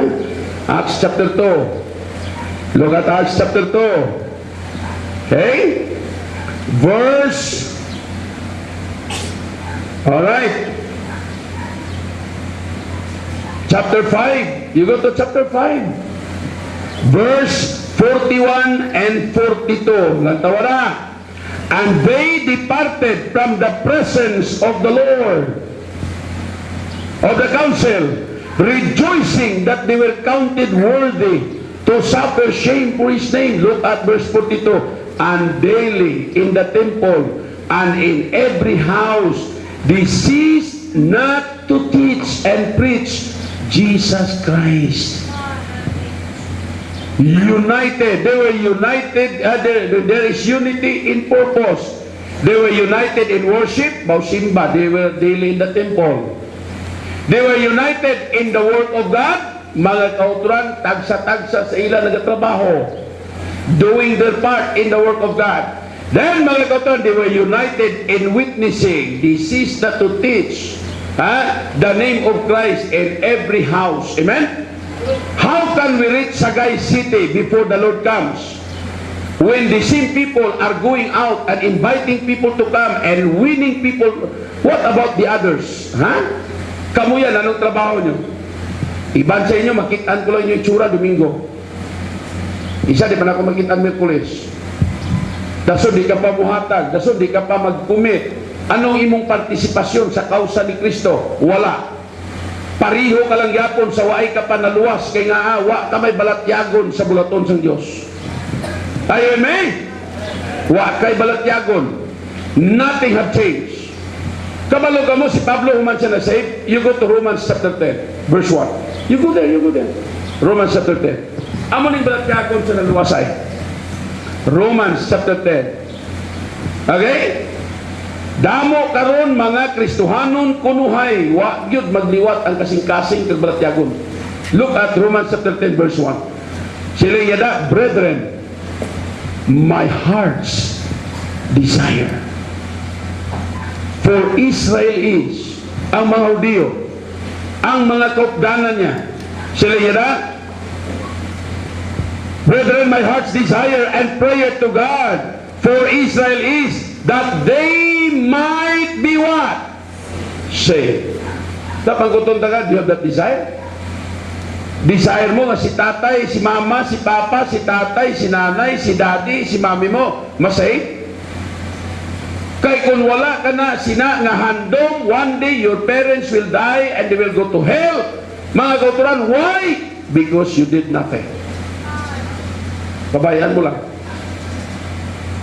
Acts chapter 2. Look at Acts chapter 2. Okay? Verse. Alright. Chapter 5. You go to chapter 5. Verse 41 and 42. Lantawara. And they departed from the presence of the Lord, of the council, rejoicing that they were counted worthy to suffer shame for his name. Look at verse 42. And daily in the temple and in every house they ceased not to teach and preach Jesus Christ. United. They were united. There is unity in purpose. They were united in worship. Bausimba. They were daily in the temple. They were united in the work of God. Mga kauturan, tagsa-tagsa sa ilang nagatrabaho, doing their part in the work of God. Then mga kauturan, they were united in witnessing. They ceased not to teach the name of Christ in every house. Amen? How can we reach Sagay City before the Lord comes? When the same people are going out and inviting people to come and winning people, what about the others? Kamu yan, anong trabaho nyo? Iban sa inyo, makitaan ko lang yung itsura Domingo. Isa, di pa na ako makitaan Merkulis. Daso, di ka pa buhatag. Daso, di ka pa mag-commit. Anong imong partisipasyon sa kausa ni Kristo? Wala. Pariho ka lang yapon sa waay ka pa naluwas kay nga wa ka may balatyagon sa bulaton sang Dios. Ayo amen. Wa kay balatyagon. Nothing have changed. Kabalo ka mo si Pablo human siya na save. You go to Romans chapter 10 verse 1. You go there. Romans chapter 10. Amo ning balatyagon sa naluwasay. Romans chapter 10. Okay? Damo karon mga Kristohanon kunuhay wa gyud magliwat ang kasing-kasing kag balatyagon. Look at Romans chapter 10 verse 1. Sila yada, brethren, my heart's desire for Israel is, ang mga Hudiyo, ang mga kaupdanan niya, sila yada, brethren, my heart's desire and prayer to God for Israel is that they might be what? Saved. Dapat kung tagad, you have that desire? Desire mo nga si tatay, si mama, si papa, si tatay, si nanay, si daddy, si mami mo, masave? Kay kung wala ka na sina nga handom, one day your parents will die and they will go to hell. Mga kauturan, why? Because you did nothing. Pabayaan mo lang.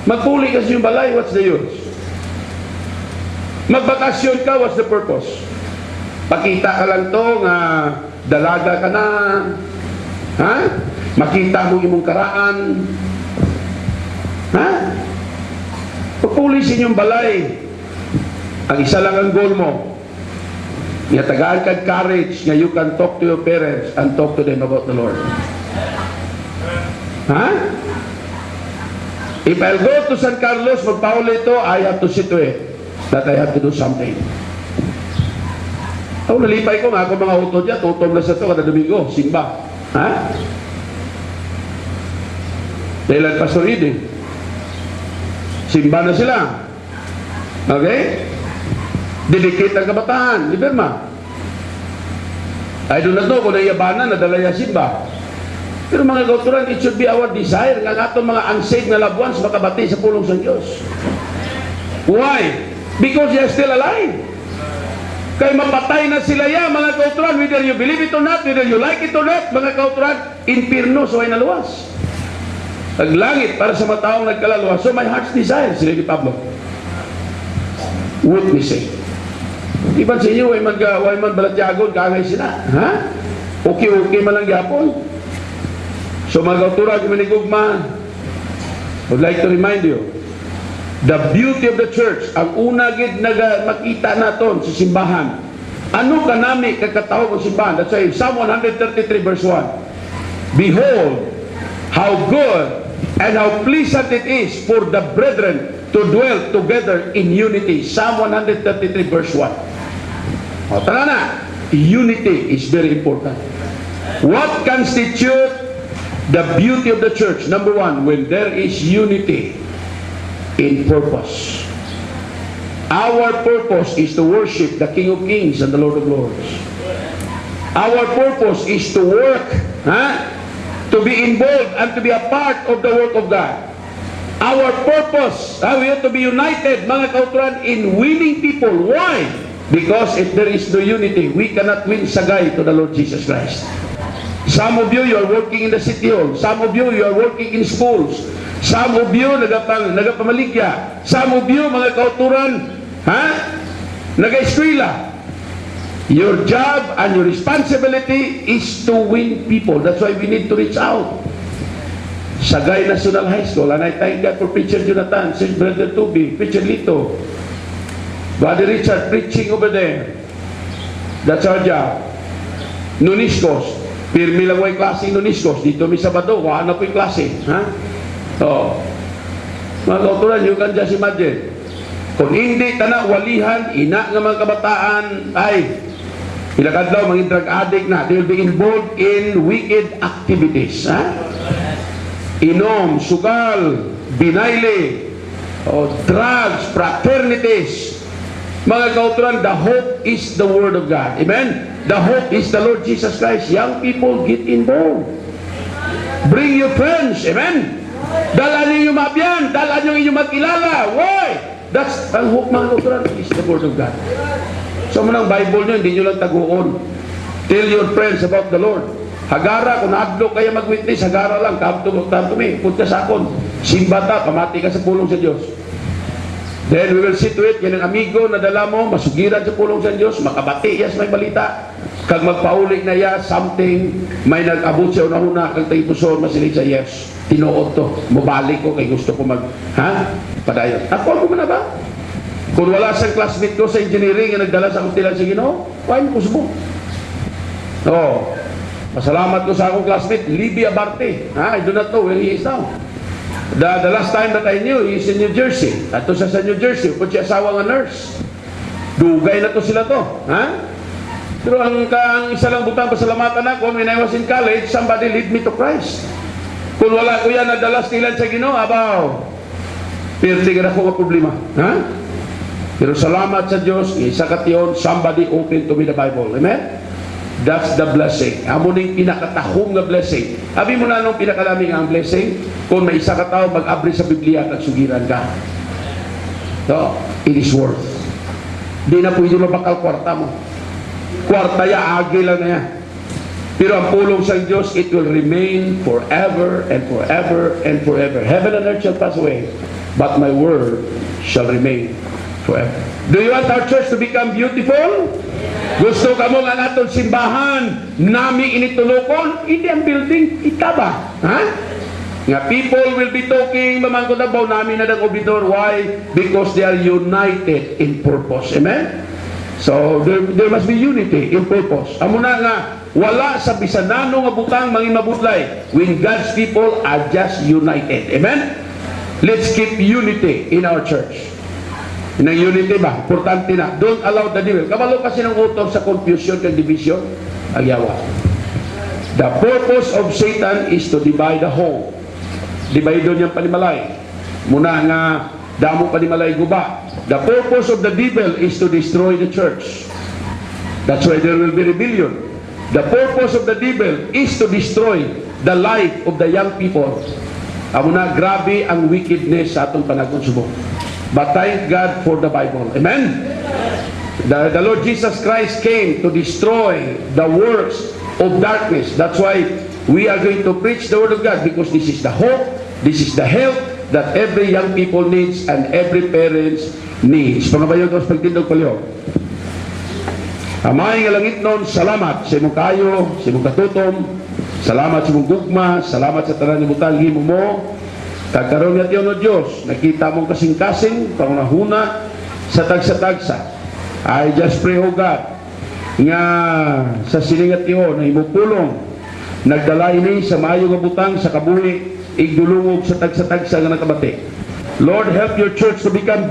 Magpuli kasi yung balay, what's the use? Magbakasyon ka, what's the purpose? Pakita ka lang to nga dalaga ka na, ha? Makita mo imong karaan, ha? Papulisin yung balay. Ang isa lang ang goal mo. Tagaan kag courage nga you can talk to your parents and talk to them about the Lord. Ha? If I'll go to San Carlos, magpauli ito, I have to see to it that I have to do something. Ako nalipay ko nga, ako mga utod niya, tutong na sa ito kada Domingo, simba. Ha? Dahil Pastor Ede, simba na sila. Okay? Dedicate ang kabataan, di ba? I do not know kung naiyabanan, nadala niya simba. Pero mga kauturan, it should be our desire nga atong mga unsaved na loved ones makabati sa pulong sa Diyos. Why? Because they are still alive. Kaya mapatay na sila yan, mga kauturan, whether you believe it or not, whether you like it or not, mga kauturan, impirno, so ay naluwas. Naglangit para sa mga taong nagkalaluwas. So my heart's desire, sila ni Pablo. Witnessing. Iban sa inyo, way man balatyagon, kaangay sila. Ha? Okay man lang yapon. So mga kauturan, manigugma, I would like to remind you, the beauty of the church, ang una gid makita naton sa simbahan. Ano kanami kakatawag ng simbahan? That's why Psalm 133 verse 1. Behold, how good And how pleasant it is for the brethren to dwell together in unity. Psalm 133 verse 1. O, tara na. Unity is very important. What constitutes the beauty of the church? Number one, when there is unity in purpose. Our purpose is to worship the King of Kings and the Lord of Lords. Our purpose is to work, to be involved and to be a part of the work of God. Our purpose, we have to be united, mga kauturan, in winning people. Why? Because if there is no unity, we cannot win sagay to the Lord Jesus Christ. Some of you are working in the city hall. Some of you are working in schools. Some of you nagapamaligya. Some of you, mga kauturan, nag-eskwela. Your job and your responsibility is to win people. That's why we need to reach out. Sagay National High School, and I thank God for Preacher Jonathan, Sis Brother Tubi, Preacher Lito, Brother Richard preaching over there. That's our job. Nuniscos, pirmi lang may klase Nuniscos. Dito may Sabado, wala na po yung klase. Mga kautulan, you can just imagine. Kung hindi tana walihan, ina nga mga kabataan, ay ilakad daw, mga drug addict na, they will be involved in wicked activities. Inom, sugal, binayle, drugs, fraternities. Mga kautulan, the hope is the Word of God. Amen? The hope is the Lord Jesus Christ. Young people, get involved. Bring your friends. Amen? Dala niyo mabyan. Dala niyo inyong magkilala. Why? That's ang hope, mga kautulan, is the Word of God. So manang Bible nyo, hindi nyo lang taguon. Tell your friends about the Lord. Hagara, kung naadlo kaya mag-witness, hagara lang, kamto mi, punta sa akon. Simbata, pamati ka sa pulong sa Diyos. Then we will see to it, yan ang amigo na dala mo, masugiran sa pulong sa Diyos, makabati, yes, may balita. Kag magpaulik na ya, something, may nag-abot siya una-una, kag tayo pusor, masilig sa yes. Tinuod to, mabalik ko, kay gusto ko padayon. Ako mo na ba? Kung wala siyang classmate ko sa engineering na nagdala sa kuntilan sa Ginoo, why mo kusbo? Pasalamat ko sa akong classmate, Libby Abarte. I do not know where he is now. The last time that I knew, he is in New Jersey. Ato sa New Jersey, kung siya asawa nga nurse. Dugay na to sila to. Pero ang isa lang butang pasalamatan ako, when I was in college, somebody lead me to Christ. Kung wala ko yan, nadala stilan sa Ginoo, abaw. Pero tingin ako nga problema. Pero salamat sa Diyos, isa katiyon, somebody open to me the Bible. Amen? That's the blessing. Amo ning pinakatahong nga blessing. Abi mo na nung pinakalaming ang blessing, kung may isa ka tao mag-abri sa Biblia at sugiran ka. So, it is worth. Di na pwede mabakal kwarta mo. Kwarta ya, agi lang na yan. Pero ang pulong sa Diyos, it will remain forever and forever and forever. Heaven and earth shall pass away, but my word shall remain forever. Do you want our church to become beautiful? Gusto ka mo nga natong simbahan nami initulokon? Hindi ang building, itaba. Nga people will be talking, mamangkot na ba namin na ng obidor. Why? Because they are united in purpose. Amen? So, there must be unity in purpose. Amo na nga, wala sa bisanano nga butang mangin mabutlay when God's people are just united. Amen? Let's keep unity in our church. Nang unity ba? Importante na. Don't allow the devil. Kabalo kasi ng utos sa confusion and division. Agyawa. The purpose of Satan is to divide the whole. Divide doon yung panimalay. Muna nga, damo panimalay guba. The purpose of the devil is to destroy the church. That's why there will be rebellion. The purpose of the devil is to destroy the life of the young people. Amo na, grabe ang wickedness sa atong panagkonsumo. But thank God for the Bible. Amen? The Lord Jesus Christ came to destroy the works of darkness. That's why we are going to preach the Word of God, because this is the hope, this is the help that every young people needs and every parents needs. Pangabayon ko sa pagtindog palyo. Amay nga langit nun, salamat sa imong kayo, sa imong katutom, salamat sa imong gugma, salamat sa tanan ng butang himo mo. Kagkaroon nga tiyon o Diyos, nakita mong kasing-kasing, pangunahuna, sa tagsa-tagsa. I just pray, O God, nga sa silingat tiyon, na imupulong, nagdala ini sa maayo nga butang sa kabuhi, igdulungog sa tagsa-tagsa nga nakabati. Lord, help your church to become